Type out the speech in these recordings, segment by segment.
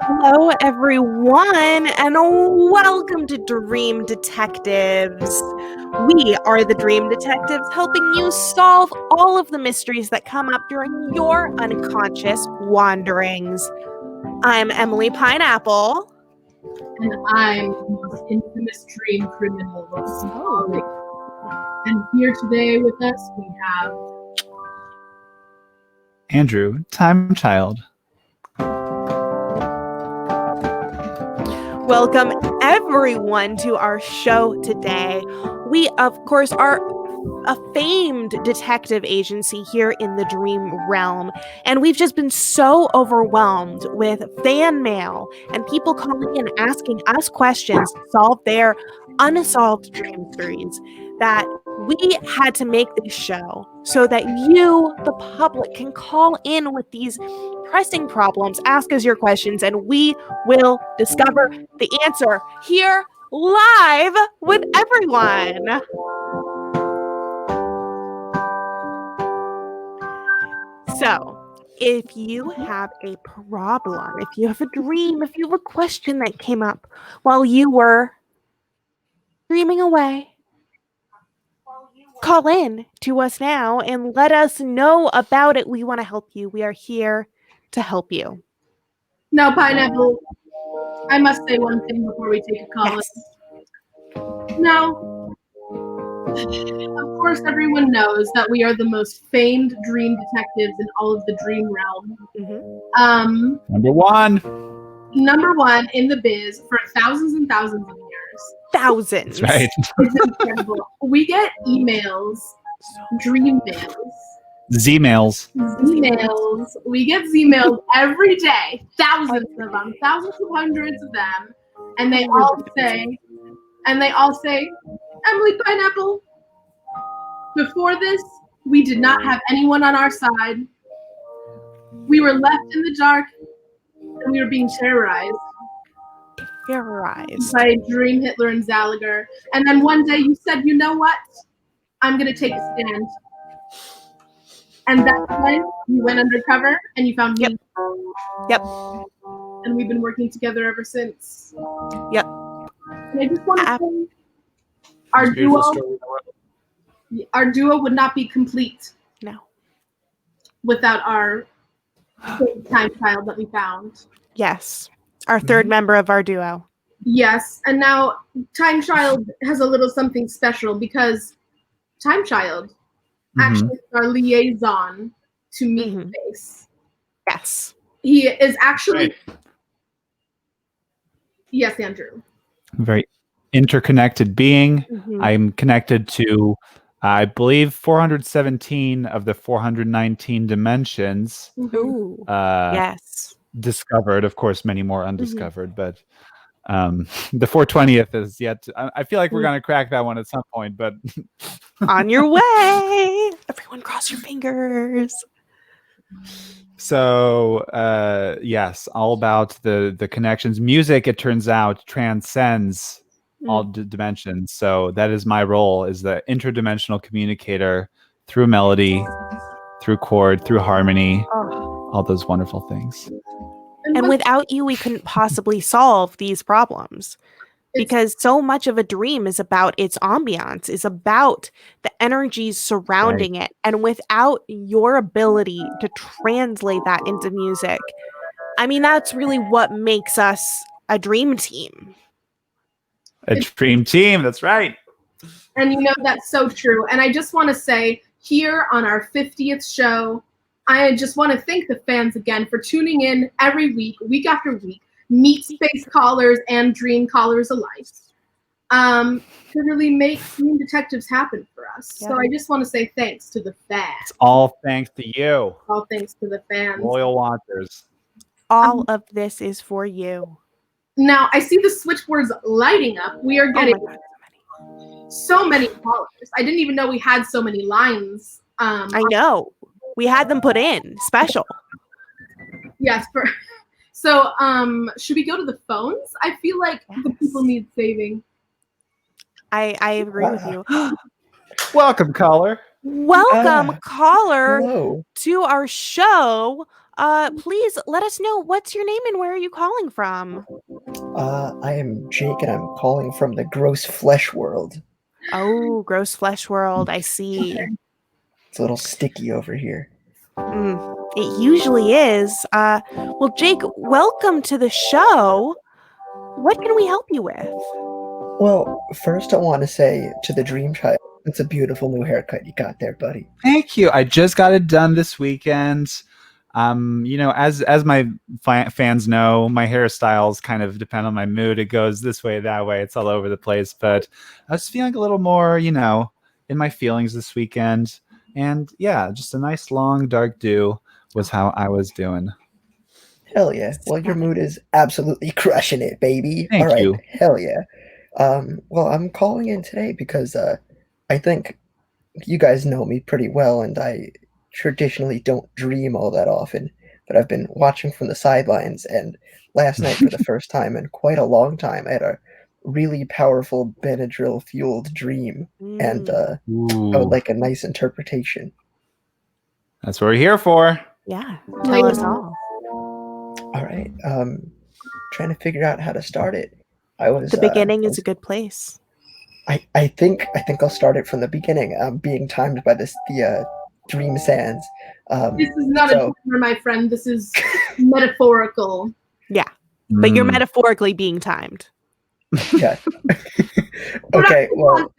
Hello, everyone, and welcome to Dream Detectives. We are the Dream Detectives, helping you solve all of the mysteries that come up during your unconscious wanderings. I'm Emily Pineapple. And I'm the most infamous dream criminal of all. And here today with us, we have Andrew, Time Child. Welcome, everyone, to our show today. We, of course, are a famed detective agency here in the dream realm, and we've just been so overwhelmed with fan mail and people calling in asking us questions to solve their unsolved dream mysteries that we had to make this show so that you, the public, can call in with these pressing problems, ask us your questions, and we will discover the answer here live with everyone. So, if you have a problem, if you have a dream, if you have a question that came up while you were dreaming away, call in to us now and let us know about it. We want to help you. We are here to help you. Now, Pineapple, I must say one thing before we take a call. Yes. Now, of course, everyone knows that we are the most famed dream detectives in all of the dream realm. Mm-hmm. Number one in the biz for thousands and thousands of years. Thousands. That's right. It's incredible. We get emails, dream mails. Z-mails. We get Z-mails every day, thousands of them, thousands of hundreds of them, and they all say, Emily Pineapple, before this, we did not have anyone on our side. We were left in the dark, and we were being terrorized by Dream Hitler and Zaliger. And then one day you said, you know what? I'm going to take a stand. And that's when you went undercover and you found me. Yep. And we've been working together ever since. Yep. And I just want to say our duo would not be complete. No. Without our time child that we found. Yes. Our third member of our duo. Yes. And now Time Child has a little something special because Time Child actually is our liaison to meet face. Yes. He is actually... Right. Yes, Andrew. Very interconnected being. I'm connected to, I believe, 417 of the 419 dimensions. Yes. Discovered. Of course, many more undiscovered, but the 420th is yet to, I feel like we're going to crack that one at some point, but on your way. Everyone cross your fingers. So yes, all about the connections. Music, it turns out, transcends all dimensions. So that is my role, is the interdimensional communicator through melody, through chord, through harmony, all those wonderful things. And without you, we couldn't possibly solve these problems, because so much of a dream is about its ambiance, is about the energies surrounding it. And without your ability to translate that into music, I mean, that's really what makes us a dream team. A dream team, that's right. And you know, that's so true. And I just want to say, here on our 50th show, I just want to thank the fans again for tuning in every week, week after week, meet space callers and dream callers alike, to really make Dream Detectives happen for us. Yeah. So I just want to say thanks to the fans. It's all thanks to you. All thanks to the fans. Loyal watchers. All of this is for you. Now, I see the switchboards lighting up. We are getting so many callers. I didn't even know we had so many lines. I know. We had them put in special. Yes. So should we go to the phones? I feel like the people need saving. I agree with you. Welcome, caller. Welcome, caller, hello. to our show. Please let us know what's your name and where are you calling from? I am Jake, and I'm calling from the gross flesh world. Oh, gross flesh world. I see. It's a little sticky over here. It usually is. Well, Jake, welcome to the show. What can we help you with? Well, first I want to say to the Dream Child, it's a beautiful new haircut you got there, buddy. Thank you. I just got it done this weekend. As my fans know, my hairstyles kind of depend on my mood. It goes this way, that way. It's all over the place. But I was feeling a little more, in my feelings this weekend. And yeah, just a nice long dark do was how I was doing. Hell yeah. Well, your mood is absolutely crushing it, baby. Thank All right. you. Hell yeah. Well, I'm calling in today because I think you guys know me pretty well, and I traditionally don't dream all that often, but I've been watching from the sidelines, and last night, for the first time in quite a long time, I had a really powerful Benadryl-fueled dream, and I would Ooh, like a nice interpretation. that's what we're here for. Yeah, tell us all. All right. Trying to figure out how to start it. I was The beginning is a good place. I think I'll start it from the beginning. I'm being timed by the dream sands. This is not a timer, my friend. This is metaphorical. Yeah, but you're metaphorically being timed. Yeah. Okay. Well,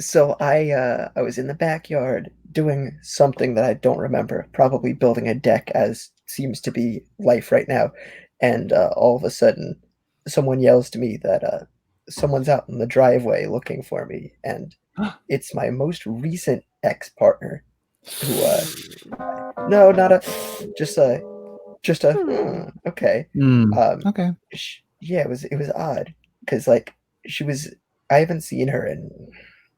so I was in the backyard doing something that I don't remember. Probably building a deck, as seems to be life right now. And all of a sudden, someone yells to me that someone's out in the driveway looking for me, and it's my most recent ex-partner. Who? No, not a. Just a. Okay. Okay. Yeah, it was odd because like she was. I haven't seen her in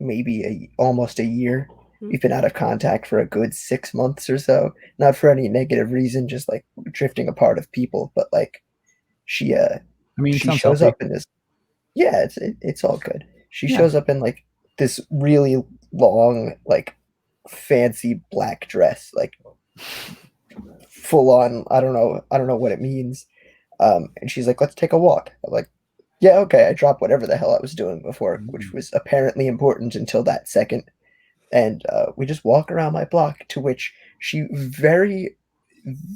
maybe almost a year. We've been out of contact for a good 6 months or so. Not for any negative reason, just like drifting apart of people. But like, she shows healthy. up in this. Yeah, it's all good. She shows up in like this really long, like fancy black dress, like full on. I don't know what it means. And she's like, "Let's take a walk." I'm like, "Yeah, okay." I dropped whatever the hell I was doing before, which was apparently important until that second. And we just walk around my block, to which she very,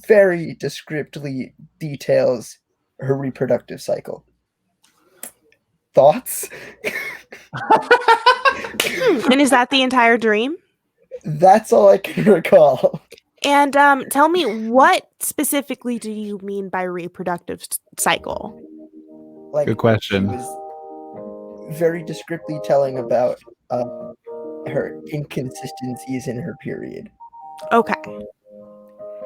very descriptively details her reproductive cycle. Thoughts? And is that the entire dream? That's all I can recall. And tell me, what specifically do you mean by reproductive cycle? Like, good question. She was very descriptively telling about her inconsistencies in her period. Okay.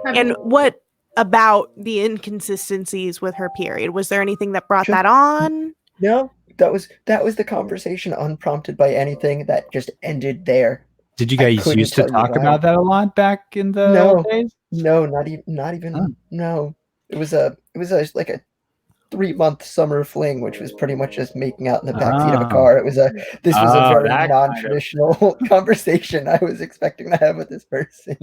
And what about the inconsistencies with her period? Was there anything that brought that on? No, that was the conversation, unprompted by anything, that just ended there. Did you guys used to talk about that a lot back in the old days? No, not even. Oh. No, it was like a 3-month summer fling, which was pretty much just making out in the backseat of a car. This was a very non-traditional conversation I was expecting to have with this person.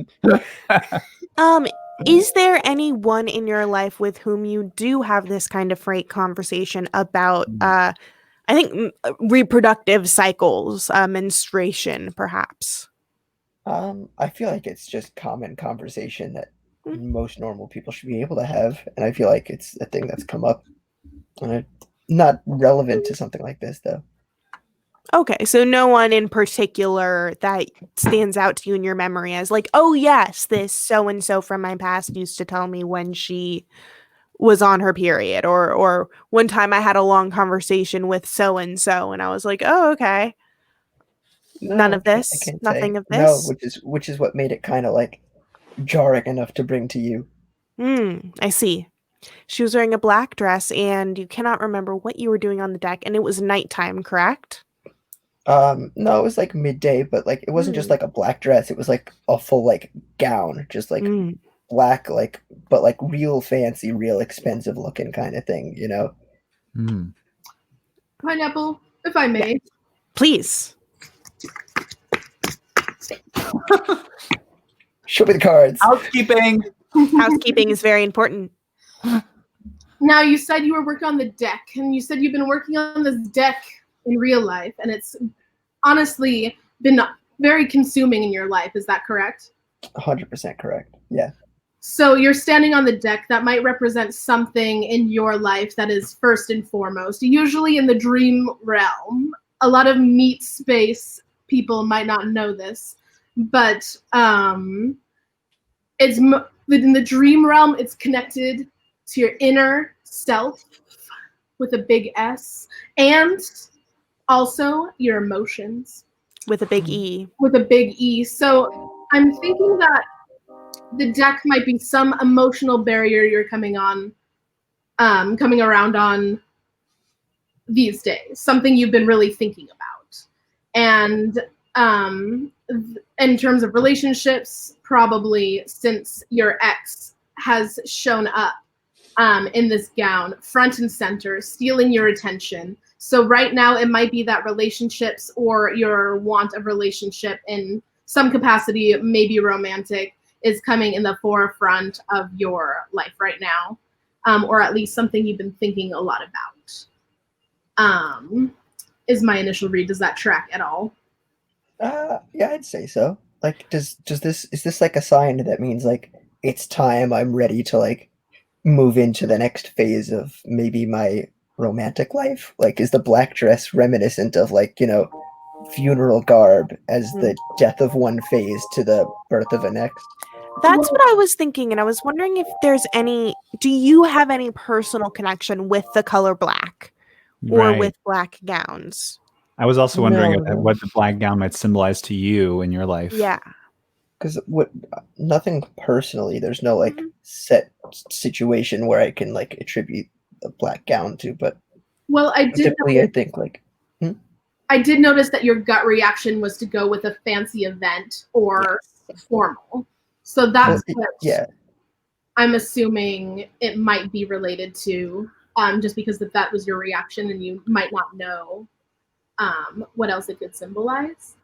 Is there anyone in your life with whom you do have this kind of frank conversation about, I think, reproductive cycles, menstruation, perhaps? I feel like it's just common conversation that most normal people should be able to have, and I feel like it's a thing that's come up. Not relevant to something like this, though. Okay, so no one in particular that stands out to you in your memory as like, oh yes, this so-and-so from my past used to tell me when she was on her period, or one time I had a long conversation with so-and-so and I was like, oh, okay. No, None of this? Nothing of this? No, which is what made it kind of like jarring enough to bring to you. I see. She was wearing a black dress and you cannot remember what you were doing on the deck, and it was nighttime, correct? No, it was like midday, but like it wasn't just like a black dress, it was like a full like gown, just like black, like, but like real fancy, real expensive looking kind of thing, you know? Pineapple, if I may. Yeah. Please. Show me the cards. Housekeeping. Housekeeping is very important. Now, you said you were working on the deck, and you said you've been working on this deck in real life, and it's honestly been very consuming in your life. Is that correct? 100% correct. Yeah. So you're standing on the deck. That might represent something in your life that is first and foremost. Usually in the dream realm, a lot of meat space people might not know this, but it's in the dream realm. It's connected to your inner self with a big S, and also your emotions With a big E. with a big E. So I'm thinking that the deck might be some emotional barrier you're coming around on these days, something you've been really thinking about. And in terms of relationships, probably since your ex has shown up in this gown, front and center, stealing your attention. So right now it might be that relationships or your want of relationship in some capacity, maybe romantic, is coming in the forefront of your life right now, or at least something you've been thinking a lot about. Is my initial read. Does that track at all? Yeah, I'd say so. Like, is this like a sign that means like it's time, I'm ready to like move into the next phase of maybe my romantic life? Like, is the black dress reminiscent of like, funeral garb as the death of one phase to the birth of the next? That's what I was thinking, and I was wondering if do you have any personal connection with the color black or Right. with black gowns? I was also wondering No. what the black gown might symbolize to you in your life. Yeah. Because nothing personally. There's no like set situation where I can like attribute a black gown to, but Well, I did typically I think like notice that your gut reaction was to go with a fancy event or formal. So that's what I'm assuming it might be related to, just because that was your reaction and you might not know what else it could symbolize.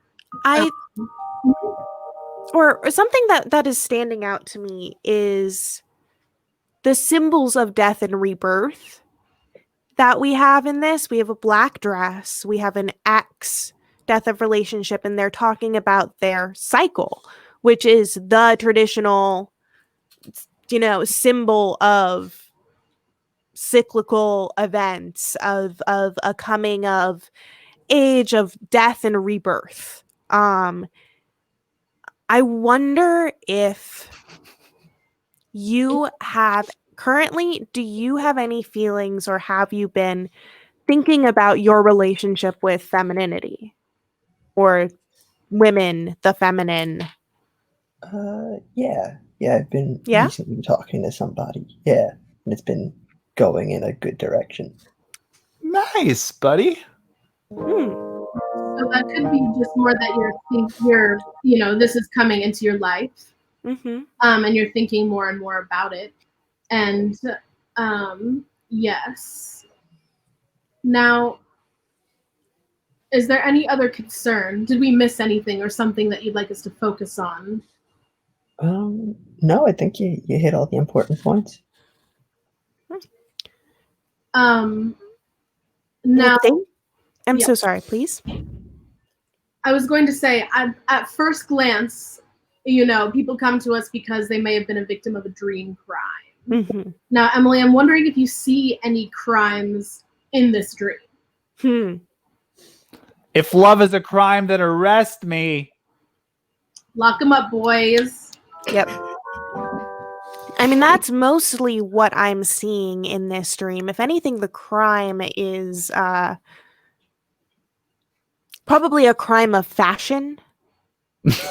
Or something that is standing out to me is the symbols of death and rebirth that we have in this. We have a black dress, we have an ex, death of relationship, and they're talking about their cycle, which is the traditional, symbol of cyclical events, of a coming of age, of death and rebirth. I wonder if you have do you have any feelings, or have you been thinking about your relationship with femininity or women, the feminine? Yeah, I've been recently talking to somebody. Yeah, and it's been going in a good direction. Nice, buddy. So that could be just more that you're this is coming into your life, and you're thinking more and more about it. And yes. Now, is there any other concern? Did we miss anything or something that you'd like us to focus on? No, I think you hit all the important points. Now, I'm so sorry, please. I was going to say, at first glance, people come to us because they may have been a victim of a dream crime. Now, Emily, I'm wondering if you see any crimes in this dream. If love is a crime, then arrest me. Lock them up, boys. Yep. I mean, that's mostly what I'm seeing in this dream. If anything, the crime is probably a crime of fashion.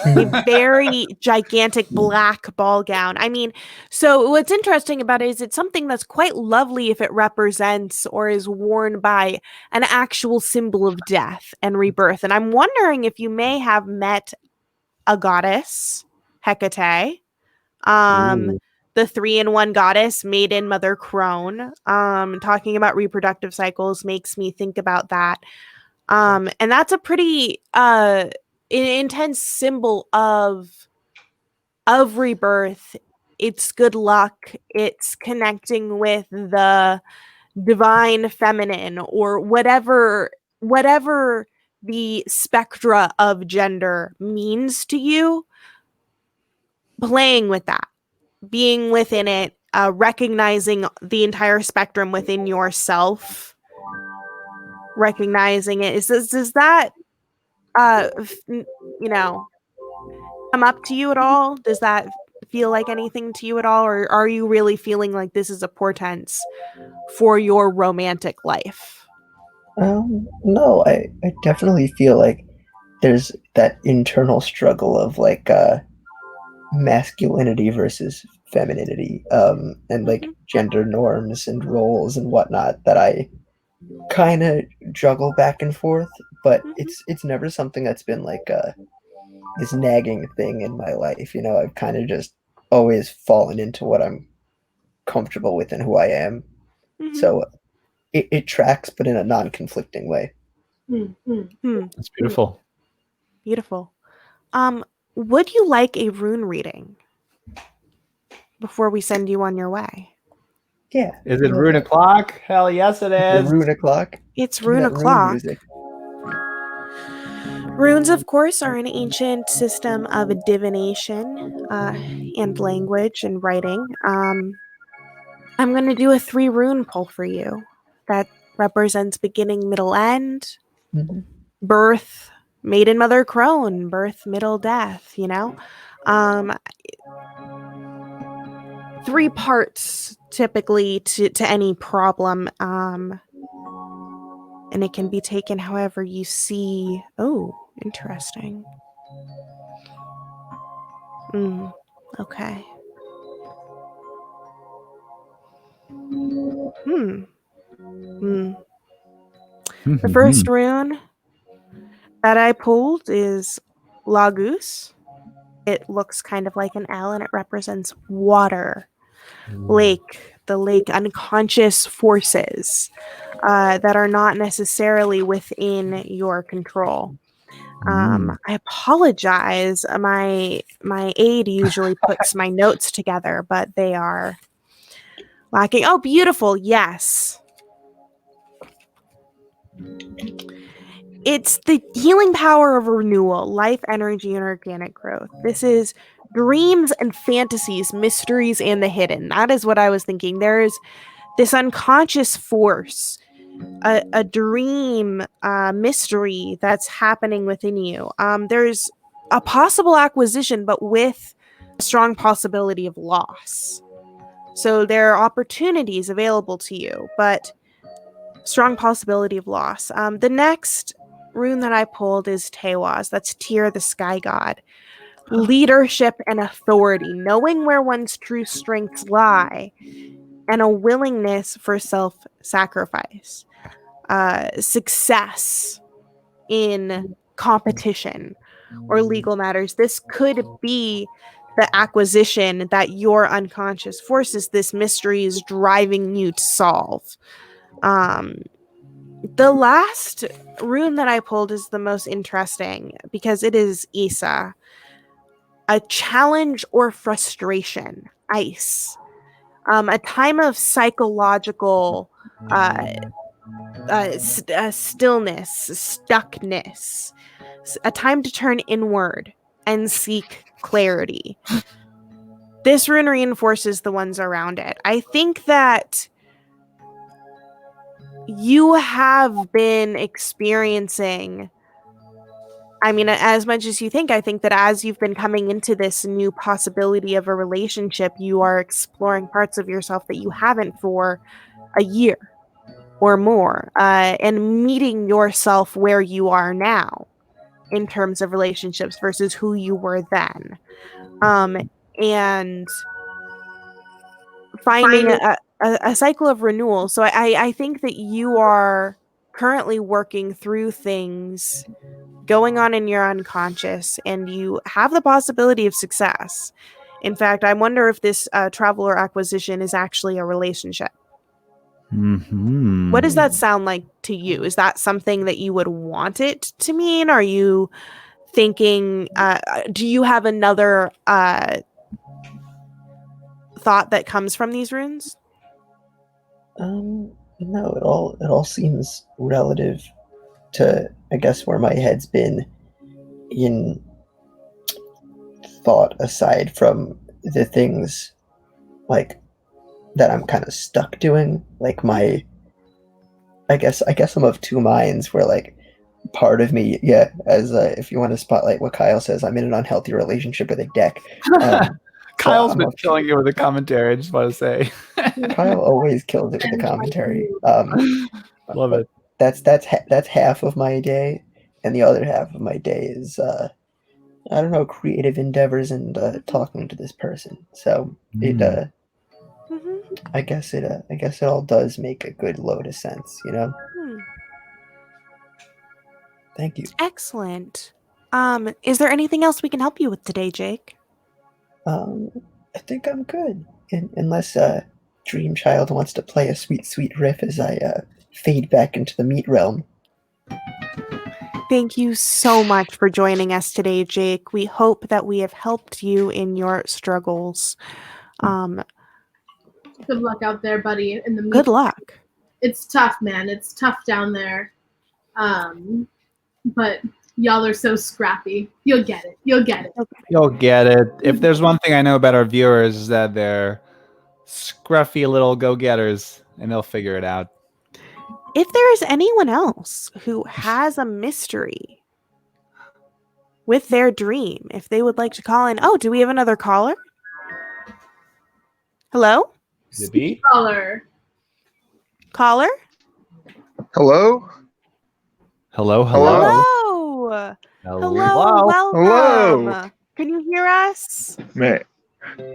A very gigantic black ball gown. I mean, so what's interesting about it is it's something that's quite lovely if it represents or is worn by an actual symbol of death and rebirth. And I'm wondering if you may have met a goddess, Hecate, the 3-in-1 goddess, maiden, mother, crone. Talking about reproductive cycles makes me think about that. And that's a pretty intense symbol of of rebirth. It's good luck. It's connecting with the divine feminine, or whatever the spectra of gender means to you. Playing with that, being within it, recognizing the entire spectrum within yourself, recognizing it. Does that come up to you at all? Does that feel like anything to you at all, or are you really feeling like this is a portent for your romantic life? No, I definitely feel like there's that internal struggle of like masculinity versus femininity, and like gender norms and roles and whatnot that I kind of juggle back and forth, but it's never something that's been like this nagging thing in my life. I've kind of just always fallen into what I'm comfortable with and who I am. So it tracks, but in a non-conflicting way. That's beautiful. Beautiful. Would you like a rune reading before we send you on your way? Yeah. Is it rune o'clock? Hell yes, it is. Rune o'clock. It's rune o'clock. Runes, of course, are an ancient system of divination and language and writing. I'm going to do a 3 rune pull for you that represents beginning, middle, end, birth, maiden, mother, crone, birth, middle, death, 3 parts typically to any problem, and it can be taken however you see. Oh, interesting. Okay. The first rune that I pulled is Lagus. It looks kind of like an L, and it represents water, lake, the lake, unconscious forces that are not necessarily within your control. I apologize. My aide usually puts my notes together, but they are lacking. Oh, beautiful. Yes. It's the healing power of renewal, life, energy, and organic growth. This is dreams and fantasies, mysteries, and the hidden. That is what I was thinking. There's this unconscious force, a dream, mystery that's happening within you. There's a possible acquisition, but with a strong possibility of loss. So there are opportunities available to you, but strong possibility of loss. The next rune that I pulled is Tewaz. That's Tyr, the sky god. Leadership and authority, knowing where one's true strengths lie, and a willingness for self-sacrifice. Success in competition or legal matters. This could be the acquisition that your unconscious forces, this mystery, is driving you to solve. The last rune that I pulled is the most interesting because it is Isa. A challenge or frustration, ice. A time of psychological stillness, stuckness. A time to turn inward and seek clarity. This rune reinforces the ones around it. I think that you have been experiencing, as much as you think, I think that as you've been coming into this new possibility of a relationship, you are exploring parts of yourself that you haven't for a year or more, and meeting yourself where you are now in terms of relationships versus who you were then. And finding a cycle of renewal. So I think that you are currently working through things going on in your unconscious, and you have the possibility of success. In fact, I wonder if this travel or acquisition is actually a relationship. What does that sound like to you? Is that something that you would want it to mean? Are you thinking, do you have another thought that comes from these runes? No, it all seems relative to, I guess, where my head's been in thought, aside from the things like that I'm kind of stuck doing. Like I guess I'm of two minds. Where like part of me, yeah, as if you want to spotlight what Kyle says, I'm in an unhealthy relationship with a deck. Kyle's I'm been a- killing you with the commentary. I just want to say, Kyle always kills it with the commentary. love But it. that's half of my day, and the other half of my day is I don't know, creative endeavors and talking to this person. So it Mm-hmm. I guess it all does make a good load of sense, you know. Thank you. Excellent. Is there anything else we can help you with today, Jake? I think I'm good, unless Dream Child wants to play a sweet riff as I fade back into the meat realm. Thank you so much for joining us today, Jake. We hope that we have helped you in your struggles. Good luck out there, buddy. In the Good luck. It's tough, man. It's tough down there. But y'all are so scrappy. You'll get it. You'll get it. You'll get it. If there's one thing I know about our viewers is that they're scruffy little go-getters, and they'll figure it out. If there is anyone else who has a mystery with their dream, if they would like to call in. Oh, do we have another caller? Hello? Zippy? Caller. Caller? Hello? Hello. Hello. Hello. Welcome. Hello. Can you hear us?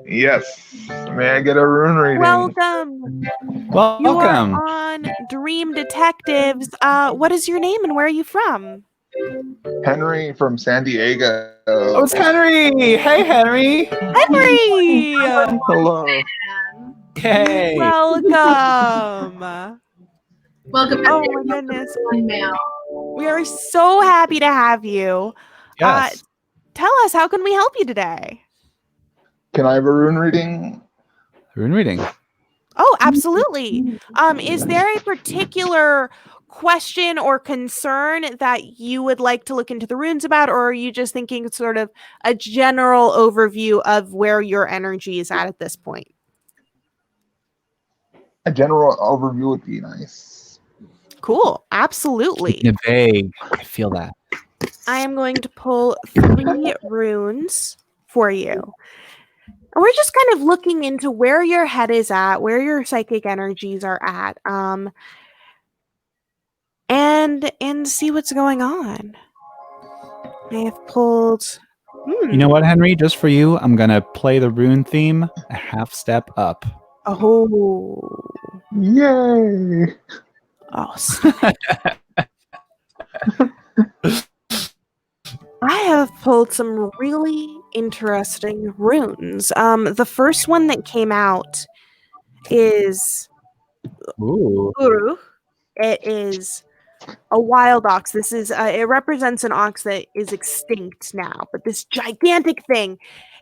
Yes. May I get a rune reading? Welcome. Welcome. You are on Dream Detectives. What is your name and where are you from? Henry from San Diego. Oh, it's Henry. Hey, Henry. Henry. Hello. Hey. Welcome. Welcome. Oh my goodness. Mail. We are so happy to have you. Yes. Tell us, how can we help you today? Can I have a rune reading? Rune reading. Oh, absolutely. Is there a particular question or concern that you would like to look into the runes about, or are you just thinking sort of a general overview of where your energy is at this point? A general overview would be nice. Cool. Absolutely. Keeping it vague. I feel that. I am going to pull 3 runes for you. And we're just kind of looking into where your head is at, where your psychic energies are at, and see what's going on. I have pulled. You know what, Henry? Just for you, I'm gonna play the rune theme a half step up. Oh. Yay! Oh. I have pulled some really interesting runes. The first one that came out is Ooh. Uru. It is a wild ox. This is it represents an ox that is extinct now, but this gigantic thing,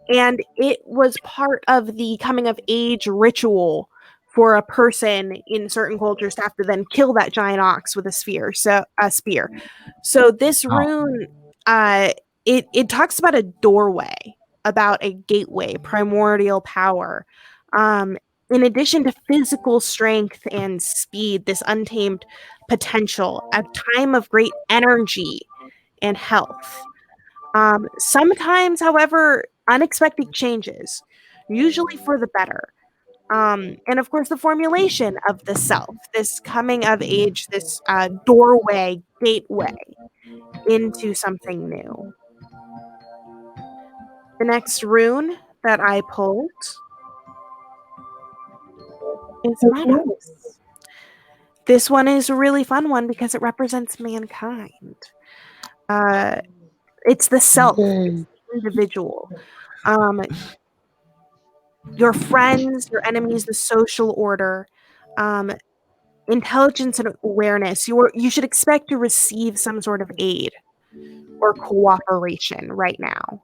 and it was part of the coming of age ritual for a person in certain cultures to have to then kill that giant ox with a spear. So this rune, it talks about a doorway, about a gateway, primordial power. In addition to physical strength and speed, this untamed potential, a time of great energy and health. Sometimes, however, unexpected changes, usually for the better. And of course, the formulation of the self, this coming of age, this doorway, gateway into something new. The next rune that I pulled is Maddox. This one is a really fun one because it represents mankind. It's the self, it's the individual. Your friends, your enemies, the social order, intelligence and awareness. You should expect to receive some sort of aid or cooperation right now.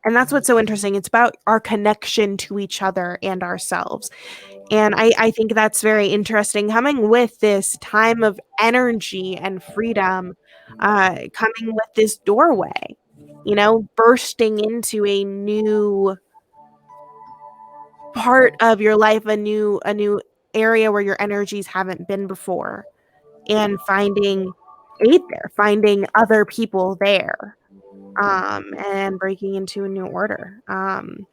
And that's what's so interesting. It's about our connection to each other and ourselves. And I think that's very interesting coming with this time of energy and freedom, coming with this doorway, bursting into a new part of your life, a new area where your energies haven't been before, and finding aid there, finding other people there, and breaking into a new order. And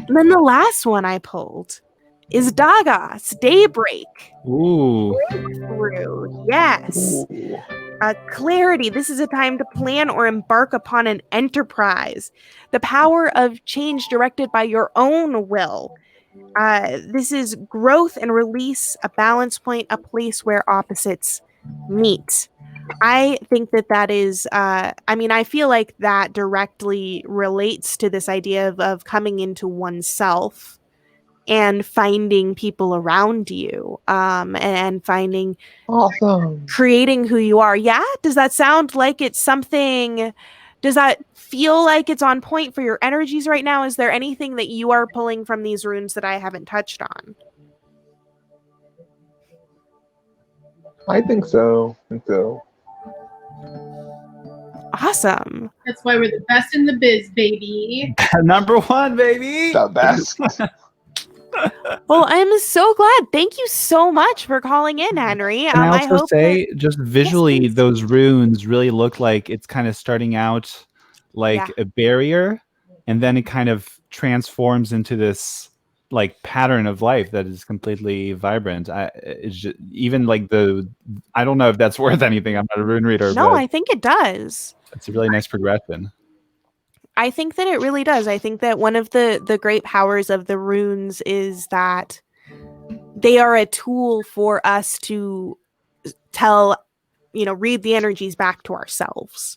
then the last one I pulled is Dagos, Daybreak. Ooh. Breakthrough. Yes. Ooh. Clarity. This is a time to plan or embark upon an enterprise. The power of change directed by your own will. This is growth and release, a balance point, a place where opposites meet. I think that is, I feel like that directly relates to this idea of coming into oneself and finding people around you, and finding, Awesome. creating who you are. Yeah? Does that sound like it's something, does that feel like it's on point for your energies right now? Is there anything that you are pulling from these runes that I haven't touched on? I think so. Awesome. That's why we're the best in the biz, baby. Number one, baby. The best. Well, I'm so glad. Thank you so much for calling in, Henry. Can I also hope say, just visually, please. those runes really look like it's kind of starting out like a barrier, and then it kind of transforms into this like pattern of life that is completely vibrant. It's just, even like I don't know if that's worth anything. I'm not a rune reader, No, but I think it does. it's a really nice progression. I think that it really does. I think that one of the great powers of the runes is that they are a tool for us to read the energies back to ourselves.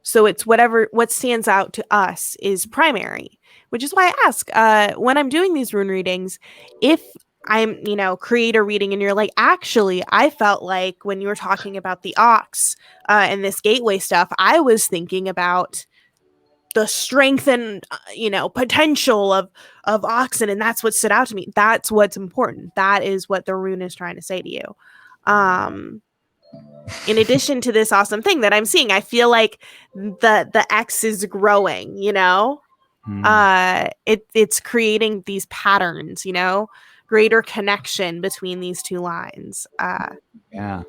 So it's what stands out to us is primary, which is why I ask, when I'm doing these rune readings, if I'm, create a reading and you're like, actually, I felt like when you were talking about the ox, and this gateway stuff, I was thinking about the strength and potential of oxen, and that's what stood out to me. That's what's important. That is what the rune is trying to say to you. In addition to this awesome thing that I'm seeing, I feel like the X is growing, it's creating these patterns, greater connection between these two lines. Yeah.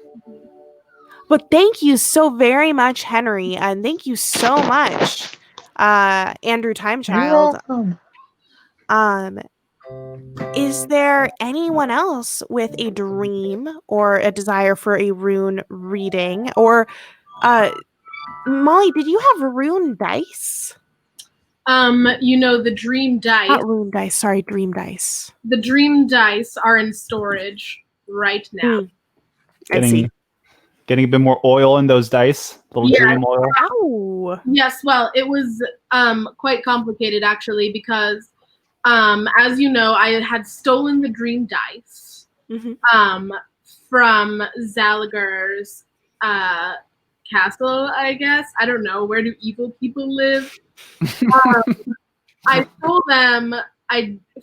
But thank you so very much, Henry, and thank you so much, Andrew Timechild. You're welcome. Is there anyone else with a dream or a desire for a rune reading? Or Molly, did you have rune dice? The dream dice. Not rune dice, sorry, dream dice. The dream dice are in storage right now. I see. Getting a bit more oil in those dice. Little dream oil. Ow. Yes, well, it was quite complicated actually because as you know, I had stolen the dream dice from Zalagar's castle, I guess. I don't know. Where do evil people live? I stole them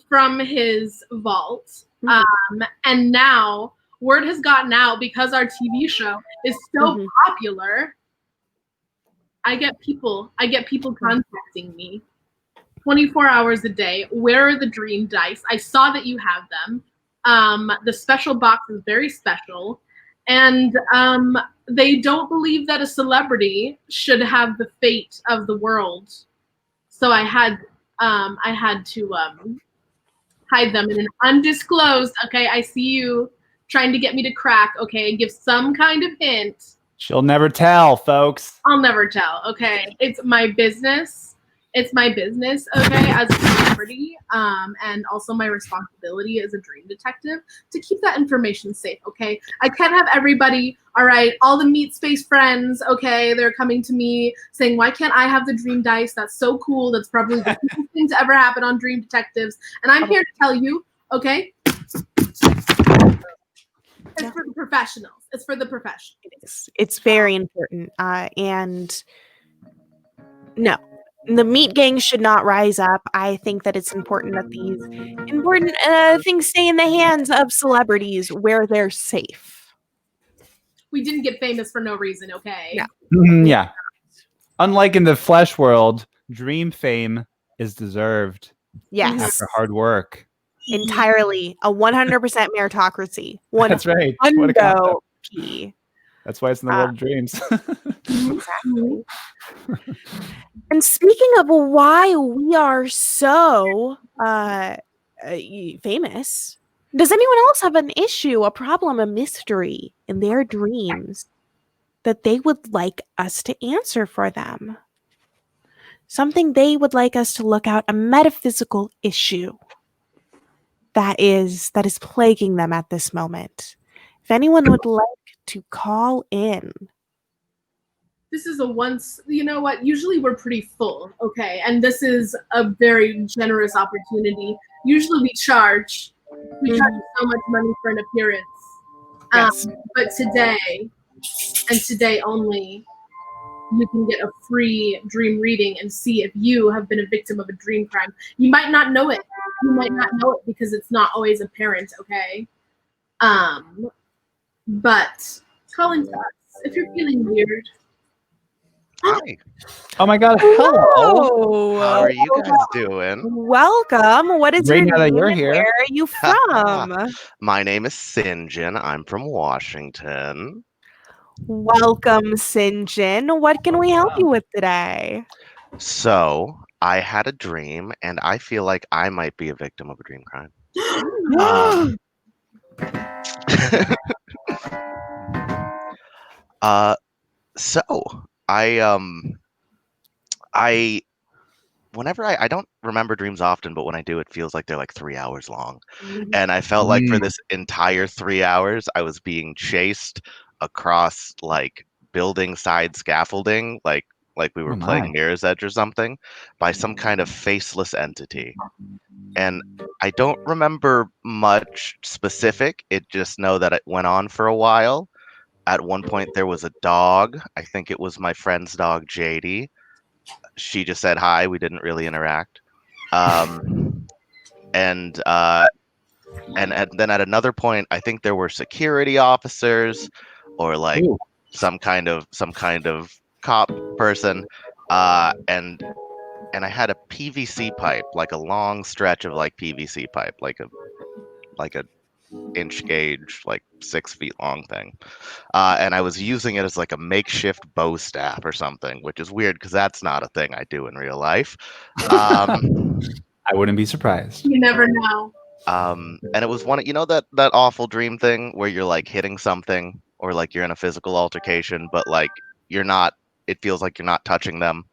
from his vault. And now word has gotten out because our TV show is so popular. I get people contacting me 24 hours a day. Where are the dream dice? I saw that you have them. The special box is very special. And they don't believe that a celebrity should have the fate of the world. So I had to hide them in an undisclosed, okay, I see you trying to get me to crack, okay, give some kind of hint. She'll never tell, folks. I'll never tell, okay? It's my business. It's my business, okay, as a celebrity, and also my responsibility as a dream detective to keep that information safe, okay? I can't have everybody, all right, all the Meat Space friends, okay, they're coming to me saying, why can't I have the dream dice? That's so cool. That's probably the coolest thing to ever happen on Dream Detectives. And I'm here to tell you, okay? It's for the professionals. It's for the professionals. It is. It's very important. And no. The meat gang should not rise up. I think that it's important that these important things stay in the hands of celebrities where they're safe. We didn't get famous for no reason, okay? No. Yeah. Unlike in the flesh world, dream fame is deserved Yes. after hard work. Entirely. A 100% meritocracy. That's right. What a concept. P. That's why it's in the world of dreams. Exactly. And speaking of why we are so famous, does anyone else have an issue, a problem, a mystery in their dreams that they would like us to answer for them? Something they would like us to look out, a metaphysical issue that is plaguing them at this moment. If anyone would like to call in. This is you know what? Usually we're pretty full, okay? And this is a very generous opportunity. Usually we charge so much money for an appearance. Yes. But today, and today only, you can get a free dream reading and see if you have been a victim of a dream crime. You might not know it. You might not know it because it's not always apparent, okay? But call into us if you're feeling weird. Hi. Oh my God! Hello. How are you guys doing? Welcome. What is Great your now that name you're and here. where are you from? My name is Sinjin. I'm from Washington. Welcome, Sinjin. What can we help you with today? So, I had a dream, and I feel like I might be a victim of a dream crime. So I whenever I don't remember dreams often, but when I do, it feels like they're like 3 hours long. And I felt like for this entire 3 hours, I was being chased across like building side scaffolding, like we were Oh my. playing Mirror's Edge or something, by some kind of faceless entity. And I don't remember much specific. It just know that it went on for a while. At one point, there was a dog. I think it was my friend's dog, JD. She just said hi. We didn't really interact. And then at another point, I think there were security officers or like Ooh. some kind of cop person. And I had a PVC pipe, like a long stretch of like PVC pipe, like a inch gauge, like 6 feet long thing. And I was using it as like a makeshift bow staff or something, which is weird because that's not a thing I do in real life. I wouldn't be surprised. You never know. And it was one, that awful dream thing where you're like hitting something or like you're in a physical altercation, but like you're not. It feels like you're not touching them.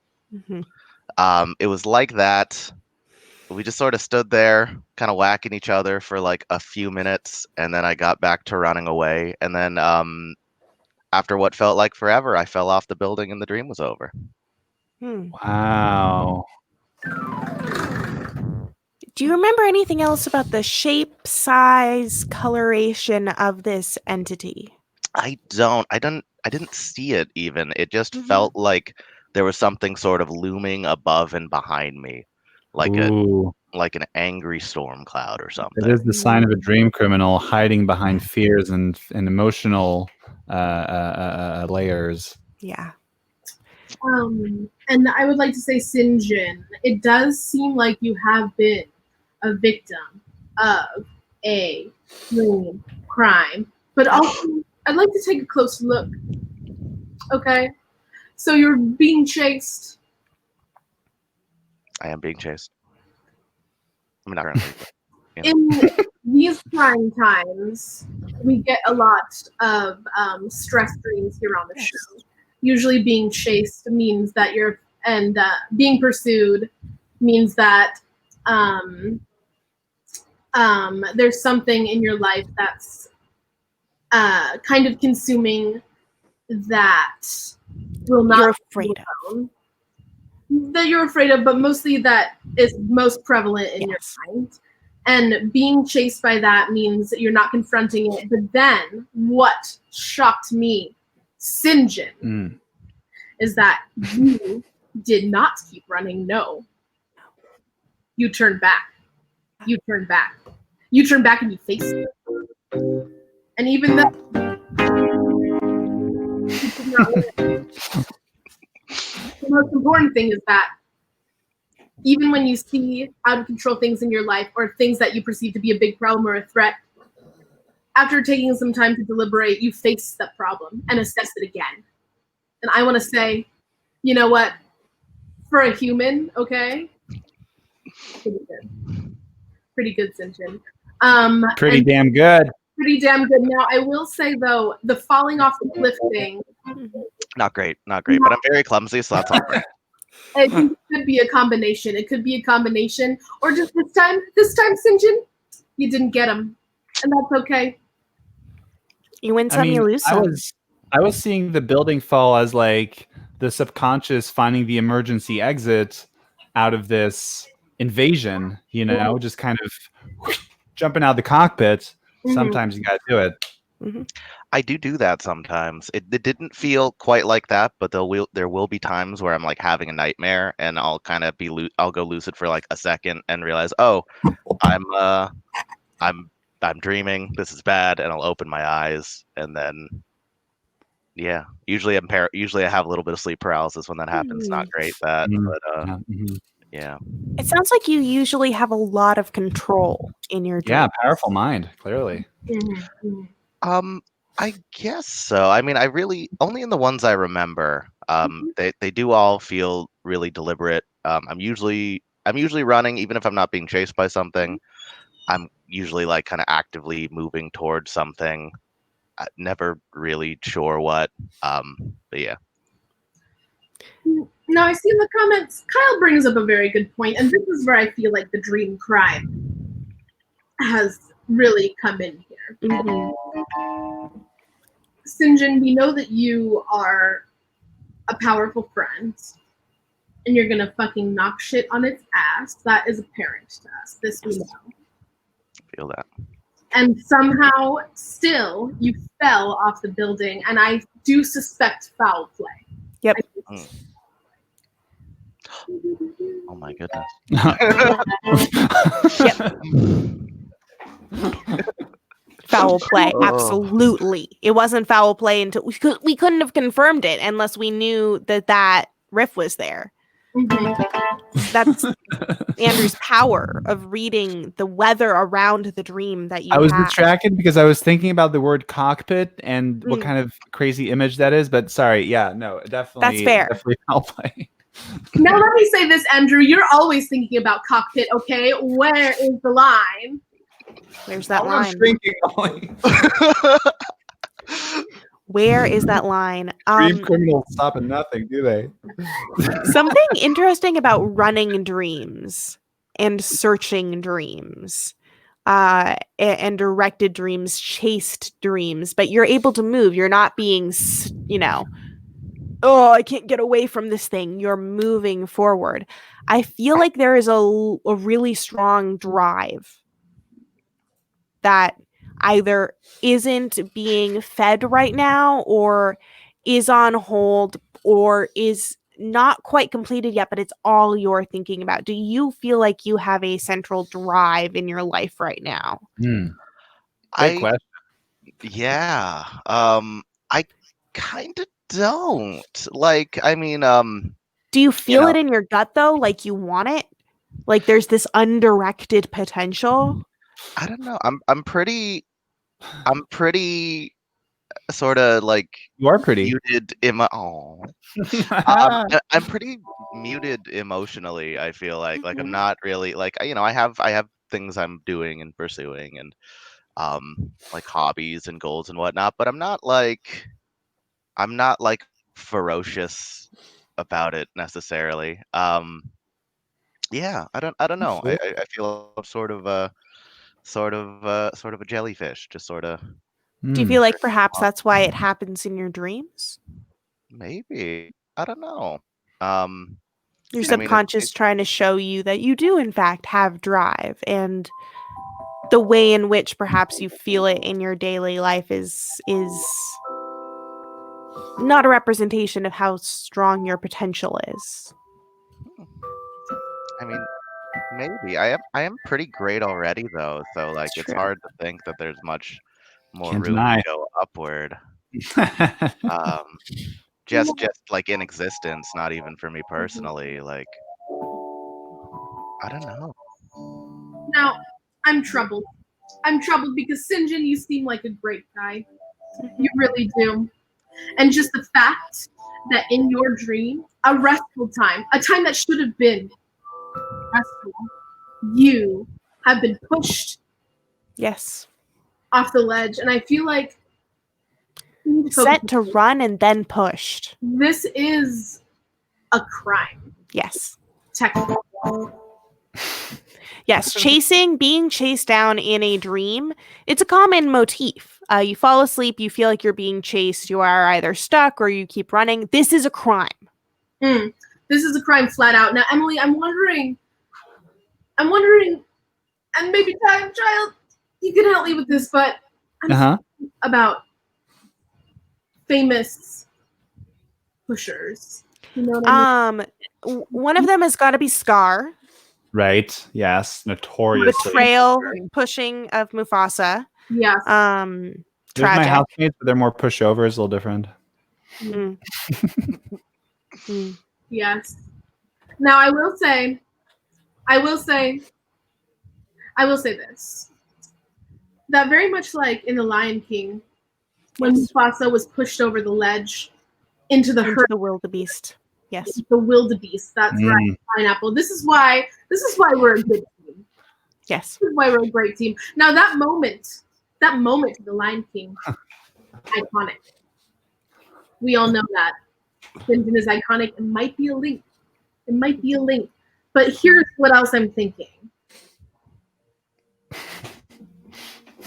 It was like that. We just sort of stood there, kind of whacking each other for like a few minutes, and then I got back to running away. And then after what felt like forever, I fell off the building and the dream was over. Wow. Do you remember anything else about the shape, size, coloration of this entity? I didn't see it even. It just felt like there was something sort of looming above and behind me, like Ooh. like an angry storm cloud or something. It is the sign of a dream criminal hiding behind fears and emotional layers. Yeah. And I would like to say, Sinjin, it does seem like you have been a victim of a dream crime, but also I'd like to take a close look. Okay, so you're being chased. I am being chased. I'm not currently. In these trying times, we get a lot of stress dreams here on the show. Usually being chased means that being pursued means that there's something in your life that's kind of consuming that will not You're afraid of. That you're afraid of, but mostly that is most prevalent in your mind. And being chased by that means that you're not confronting it. But then what shocked me, Sinjin, is that you did not keep running. No. You turned back. You turned back. You turned back and you faced it. And even though you did not win, the most important thing is that even when you see out of control things in your life or things that you perceive to be a big problem or a threat, after taking some time to deliberate, you face that problem and assess it again. And I want to say, you know what? For a human, okay? Pretty good. Pretty good, Sinjin. Pretty damn good. Pretty damn good. Now, I will say, though, the falling off the cliff thing. Not great, but I'm very clumsy, so that's all right. I think it could be a combination. It could be a combination. Or just this time, Sinjin, you didn't get him. And that's okay. You win some, you lose some. I was seeing the building fall as like the subconscious finding the emergency exit out of this invasion, you know, just kind of jumping out of the cockpit. Sometimes you gotta do it. I do that sometimes. It didn't feel quite like that, but there will be times where I'm like having a nightmare and I'll kind of I'll go lucid for like a second and realize, oh, I'm dreaming. This is bad, and I'll open my eyes, and then yeah, usually I have a little bit of sleep paralysis when that happens. Not great, but yeah. It sounds like you usually have a lot of control in your dreams. Yeah, powerful mind, clearly. I guess so. I mean, I really only in the ones I remember. They do all feel really deliberate. I'm usually running, even if I'm not being chased by something. I'm usually like kind of actively moving towards something. Never really sure what. But yeah. Now I see in the comments, Kyle brings up a very good point, and this is where I feel like the dream crime has really come in here. Sinjin, we know that you are a powerful friend, and you're gonna fucking knock shit on its ass. That is apparent to us. This we know. Feel that. And somehow, still, you fell off the building, and I do suspect foul play. Yep. Oh my goodness. Foul play, absolutely. It wasn't foul play until we couldn't have confirmed it unless we knew that riff was there. That's Andrew's power of reading the weather around the dream that you I was had. distracted because I was thinking about the word cockpit and what kind of crazy image that is, but sorry, yeah, no, definitely. That's fair. Definitely foul play. Now let me say this, Andrew. You're always thinking about cockpit, okay? Where is the line? Where's that line? Shrinking. Where is that line? Dream criminals stop at nothing, do they? Something interesting about running dreams and searching dreams, and directed dreams, chased dreams, but you're able to move. You're not being, oh, I can't get away from this thing. You're moving forward. I feel like there is a really strong drive that either isn't being fed right now or is on hold or is not quite completed yet, but it's all you're thinking about. Do you feel like you have a central drive in your life right now? Good question. Yeah. I kind of don't. Like, I mean, do you feel it in your gut though? Like you want it? Like there's this undirected potential? I don't know. I'm pretty sort of like you are pretty muted I'm pretty muted emotionally. I feel like I'm not really like I have things I'm doing and pursuing and like hobbies and goals and whatnot, but I'm not like ferocious about it necessarily. Yeah, I don't know. I feel sort of a jellyfish, just sort of. Do you feel like perhaps that's why it happens in your dreams? Maybe. I don't know. Your subconscious trying to show you that you do in fact have drive, and the way in which perhaps you feel it in your daily life is not a representation of how strong your potential is. I mean, maybe. I am pretty great already though, so like It's it's true. hard to think that there's much more Can't room deny. to go upward. Just like in existence, not even for me personally. Like, I don't know. Now, I'm troubled. I'm troubled because Sinjin, you seem like a great guy. You really do. And just the fact that in your dream, a restful time, a time that should have been restful, you have been pushed Yes. off the ledge. And I feel like we need to focus Set to run and then pushed. this is a crime, Yes. technically. Yes, being chased down in a dream, it's a common motif. You fall asleep, you feel like you're being chased, you are either stuck or you keep running. This is a crime. This is a crime flat out. Now, Emily, I'm wondering, and maybe child, you can help me with this, but I'm thinking about famous pushers. You know what I mean? One of them has got to be Scar. Right. Yes. Notoriously. Betrayal pushing of Mufasa. Yes. There's my Tragic. housemates, but they're more pushovers, a little different. Yes. Now I will say this. That very much like in The Lion King, when Mufasa was pushed over the ledge into the herd, the wildebeest. Yes. the wildebeest. That's right, Pineapple. This is why we're a good team. Yes. This is why we're a great team. Now that moment to The Lion King, iconic. We all know that. Sinjin is iconic. It might be a link. But here's what else I'm thinking.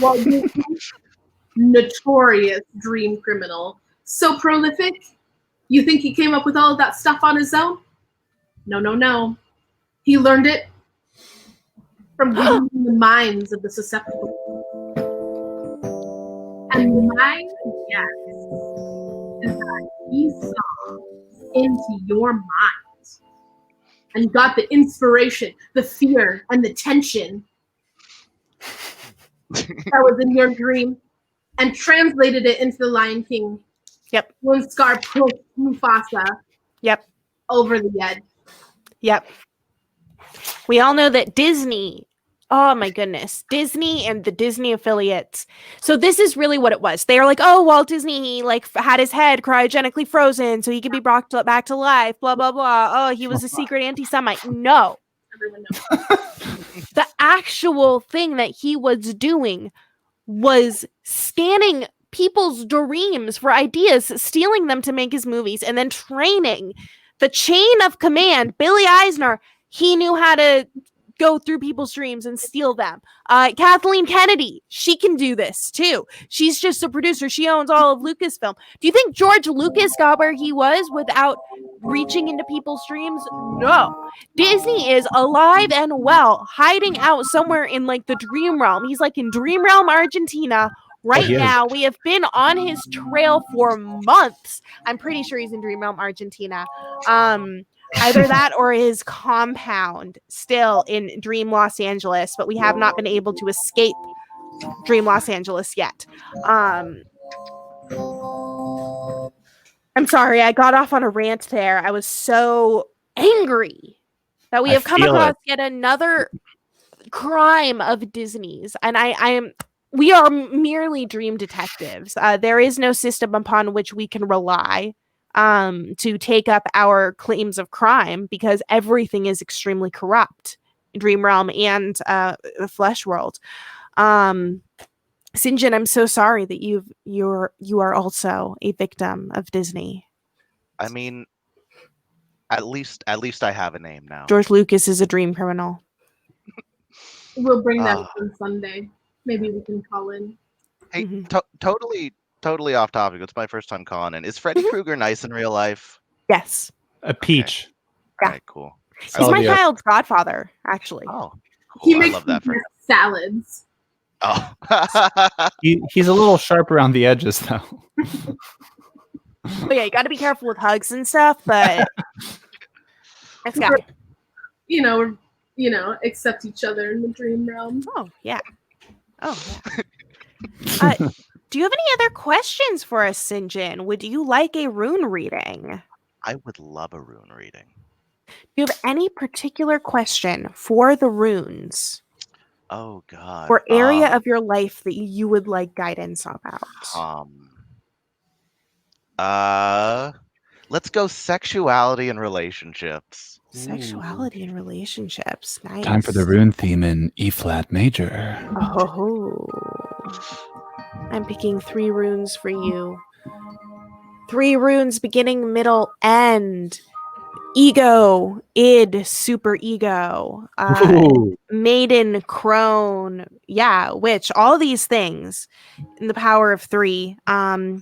Walt Disney, notorious dream criminal, so prolific. You think he came up with all of that stuff on his own? No. He learned it from reading the minds of the susceptible. And my guess is that he saw into your mind and got the inspiration, the fear, and the tension that was in your dream and translated it into The Lion King. Yep. When Scar pushed Mufasa over the edge. Yep. We all know that Disney, oh my goodness, Disney and the Disney affiliates. So this is really what it was. They are like, oh, Walt Disney, he like had his head cryogenically frozen so he could be brought back to life, blah, blah, blah. Oh, he was a secret anti-Semite. No. Everyone knows. The actual thing that he was doing was scanning people's dreams for ideas, stealing them to make his movies, and then training the chain of command. Billy Eisner, he knew how to go through people's dreams and steal them. Kathleen Kennedy, she can do this too. She's just a producer. She owns all of Lucasfilm. Do you think George Lucas got where he was without reaching into people's dreams? No. Disney is alive and well, hiding out somewhere in like the dream realm. He's like in Dream Realm, Argentina. Right now, we have been on his trail for months. I'm pretty sure he's in Dream Realm, Argentina. Either that or his compound still in Dream Los Angeles, but we have not been able to escape Dream Los Angeles yet. I'm sorry, I got off on a rant there. I was so angry that we have come across yet another crime of Disney's, and we are merely dream detectives. There is no system upon which we can rely to take up our claims of crime because everything is extremely corrupt in Dream Realm and the Flesh World. Sinjin, I'm so sorry that you are also a victim of Disney. I mean, at least I have a name now. George Lucas is a dream criminal. We'll bring that up on Sunday. Maybe we can call in. Hey, totally off topic. It's my first time calling in. Is Freddy Krueger nice in real life? Yes. A peach. Okay. All right, cool. He's my child's godfather, actually. Oh, cool. He I makes love that for salads. Oh. He's a little sharp around the edges, though. Oh yeah, you got to be careful with hugs and stuff, but this guy. accept each other in the dream realm. Oh yeah. Do you have any other questions for us, Sinjin? Would you like a rune reading? I would love a rune reading. Do you have any particular question for the runes? Oh God. Or area of your life that you would like guidance about? Let's go sexuality and relationships. Sexuality and relationships. Nice. Time for the rune theme in E flat major. Oh. I'm picking 3 runes for you. 3 runes beginning, middle, end. Ego, id, super ego, maiden, crone, witch, all these things in the power of 3. Oh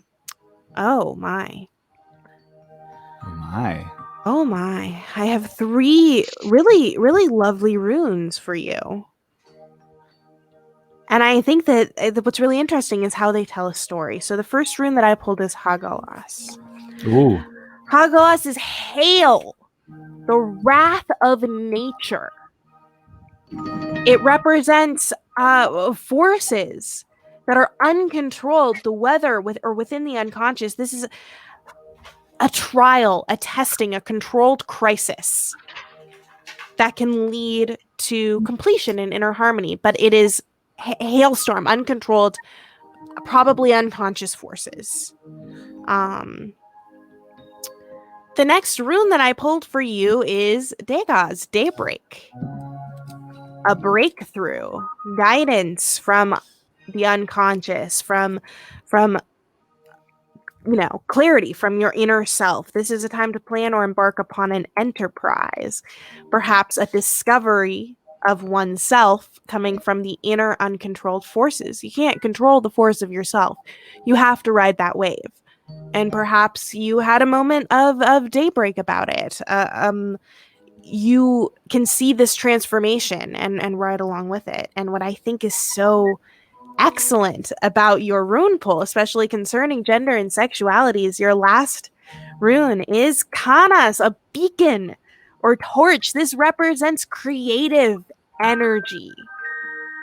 my. I have 3 really, really lovely runes for you. And I think that what's really interesting is how they tell a story. So the first rune that I pulled is Hagalas. Ooh. Hagalas is hail, the wrath of nature. It represents forces that are uncontrolled, the weather or within the unconscious. This is a trial, a testing, a controlled crisis that can lead to completion and inner harmony. But it is hailstorm, uncontrolled, probably unconscious forces. The next rune that I pulled for you is Dagaz, Daybreak. A breakthrough, guidance from the unconscious, from clarity from your inner self. This is a time to plan or embark upon an enterprise, perhaps a discovery of oneself coming from the inner uncontrolled forces. You can't control the force of yourself. You have to ride that wave. And perhaps you had a moment of daybreak about it. You can see this transformation and ride along with it. And what I think is so excellent about your rune pull, especially concerning gender and sexuality, is your last rune is Kanas, a beacon or torch. This represents creative energy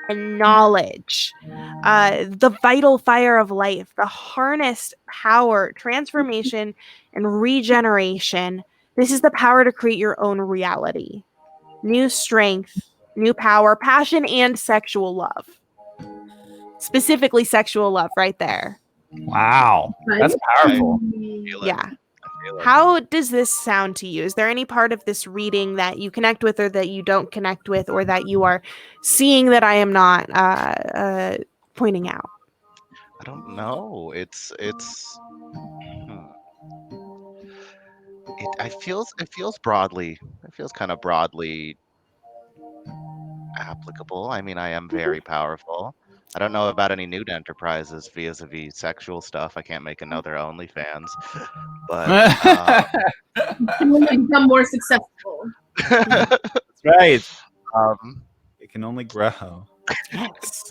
and knowledge, the vital fire of life, the harnessed power, transformation, and regeneration. This is the power to create your own reality. New strength, new power, passion, and sexual love. Specifically sexual love right there. Wow. That's powerful. Yeah. How does this sound to you? Is there any part of this reading that you connect with or that you don't connect with or that you are seeing that I am not pointing out? I don't know. It feels kind of broadly applicable. I mean, I am very powerful. I don't know about any new enterprises vis-a-vis sexual stuff. I can't make another OnlyFans, but You can only become more successful. That's right. It can only grow. Yes.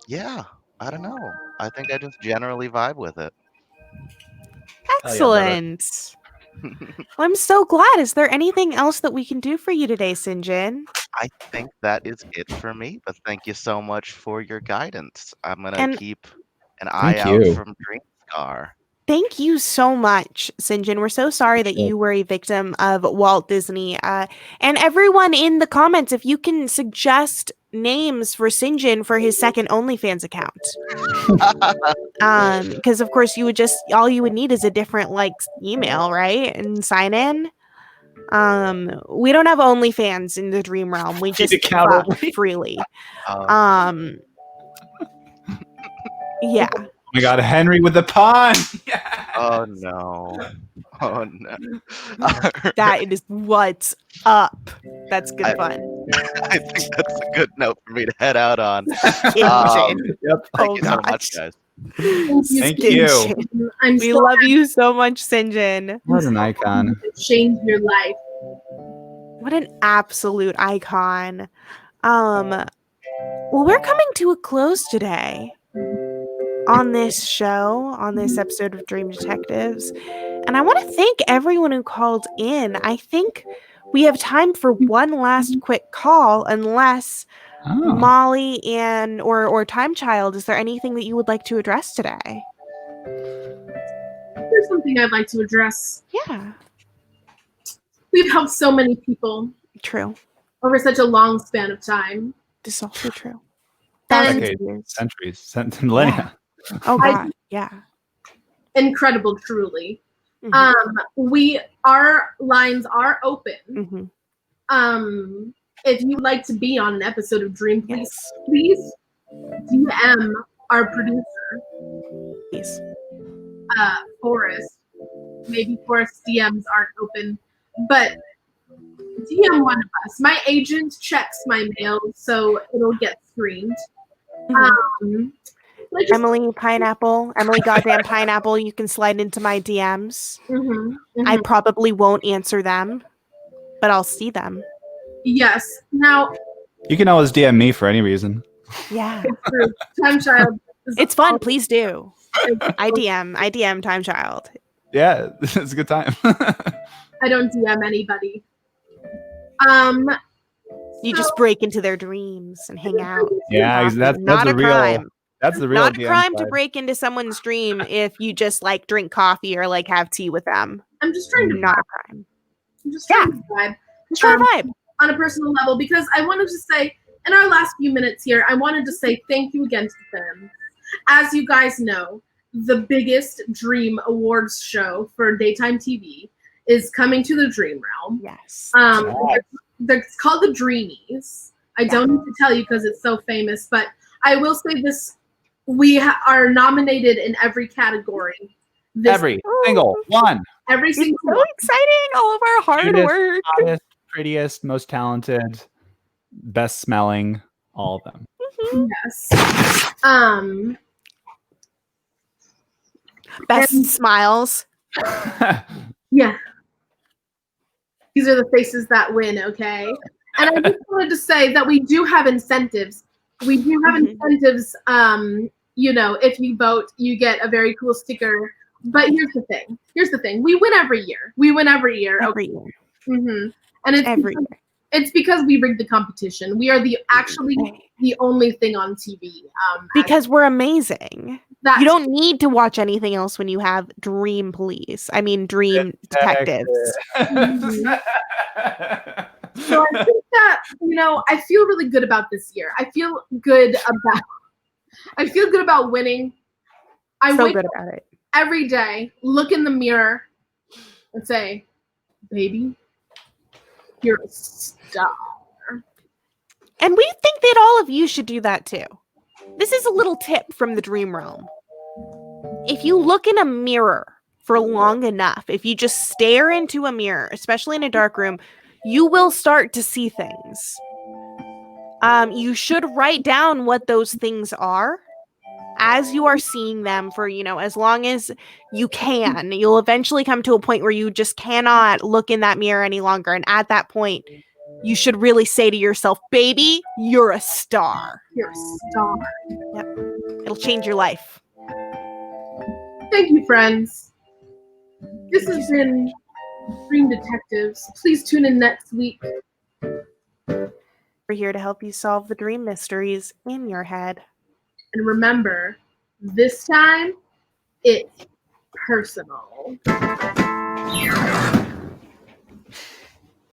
Yeah, I don't know. I think I just generally vibe with it. Excellent. Well, I'm so glad. Is there anything else that we can do for you today, Sinjin? I think that is it for me, but thank you so much for your guidance. I'm going to keep an eye out from Dreamscar. Thank you so much, Sinjin. We're so sorry that you were a victim of Walt Disney. And everyone in the comments, if you can suggest names for Sinjin for his second OnlyFans account. Because of course all you would need is a different email, right? And sign in. We don't have OnlyFans in the Dream Realm. We just fuck freely. Yeah. Oh my God, Henry with the pun! Yes. Oh no. That is what's up. That's good fun. I think that's a good note for me to head out on. Yep. Thank you so much, guys. Thank you. We love you so much, Sinjin. What an icon. Changed your life. What an absolute icon. Well, we're coming to a close today on this show, on this episode of Dream Detectives. And I want to thank everyone who called in. I think we have time for one last quick call, unless Molly and or Time Child, is there anything that you would like to address today? There's something I'd like to address. Yeah. We've helped so many people True. over such a long span of time. This is also true. And Decades, centuries, millennia. Oh God, yeah. Incredible, truly. Mhm. Our lines are open. Mhm. If you'd like to be on an episode of Dream, Yes. please DM our producer, Please. Forrest. Maybe Forrest's DMs aren't open, but DM one of us. My agent checks my mail, so it'll get screened. Mhm. Emily Pineapple, Emily Goddamn Pineapple, you can slide into my DMs. I probably won't answer them, but I'll see them. Yes. Now, you can always DM me for any reason. Yeah. Time Child. It's fun. Please do. I DM Time Child. Yeah, it's a good time. I don't DM anybody. You just break into their dreams and hang out. Yeah, that's not a a real crime. That's the real Not a DM crime to side. break into someone's dream if you just like drink coffee or like have tea with them. I'm just trying to not a crime. I'm just trying to vibe. Just trying to vibe on a personal level, because I wanted to say in our last few minutes here, I wanted to say thank you again to them. As you guys know, the biggest Dream Awards show for daytime TV is coming to the Dream Realm. Yes. It's called the Dreamies. I don't need to tell you because it's so famous, but I will say this: we are nominated in every category. Every single one. Every single one. So exciting! All of our hard work. Hottest, prettiest, most talented, best smelling, all of them. Yes. Best smiles. Yeah. These are the faces that win, okay? And I just wanted to say that we do have incentives. We do have incentives. If you vote, you get a very cool sticker. But here's the thing. We win every year. Every year. And it's because we rigged the competition. We are the only thing on TV. Because we're amazing. You don't need to watch anything else when you have Dream Police. I mean, Dream Detectives. So I think that, I feel really good about this year. I feel good about winning. I wake good up about it. every day, look in the mirror, and say, baby, you're a star. And we think that all of you should do that too. This is a little tip from the Dream Realm. If you look in a mirror for long enough, if you just stare into a mirror, especially in a dark room, you will start to see things. You should write down what those things are as you are seeing them for, as long as you can. You'll eventually come to a point where you just cannot look in that mirror any longer. And at that point, you should really say to yourself, baby, you're a star. You're a star. Yep. It'll change your life. Thank you, friends. This has been Dream Detectives. Please tune in next week. We're here to help you solve the dream mysteries in your head. And remember, this time, it's personal.